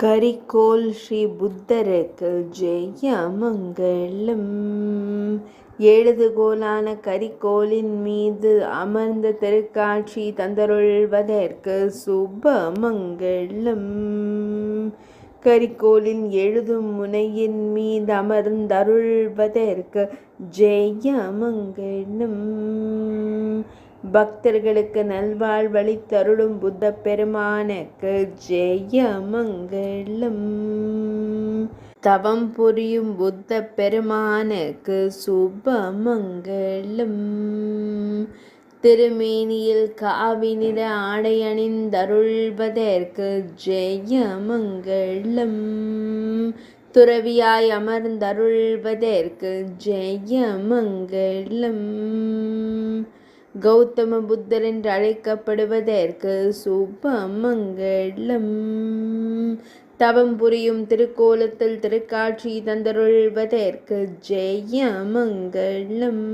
கரிக்கோல் ஸ்ரீ புத்தருக்கு ஜெயமங்கலம். எழுதுகோலான கரிக்கோலின் மீது அமர்ந்த திருக்காட்சி தந்தருள்வதற்கு சுபமங்கலம். கரிக்கோலின் எழுதும் முனையின் மீது அமர்ந்தருள்வதற்கு ஜெயமங்கலம். பக்தர்களுக்கு நல்வாழ்வளித்தருளும் புத்த பெருமானுக்கு ஜெயமங்கலம். தவம் புரியும் புத்த பெருமானுக்கு சுபமங்கலம். திருமேனியில் காவி நிற ஆடை அணிந்தருள்வதற்கு ஜெயமங்கலம். துறவியாய் அமர்ந்தருள்வதற்கு ஜெயமங்கலம். கௌதம புத்தர் என்று அழைக்கப்படுவதற்கு சுபமங்கலம். தவம் புரியும் திருக்கோலத்தில் திருக்காட்சி தந்தருள்வதற்கு ஜெயமங்கலம்.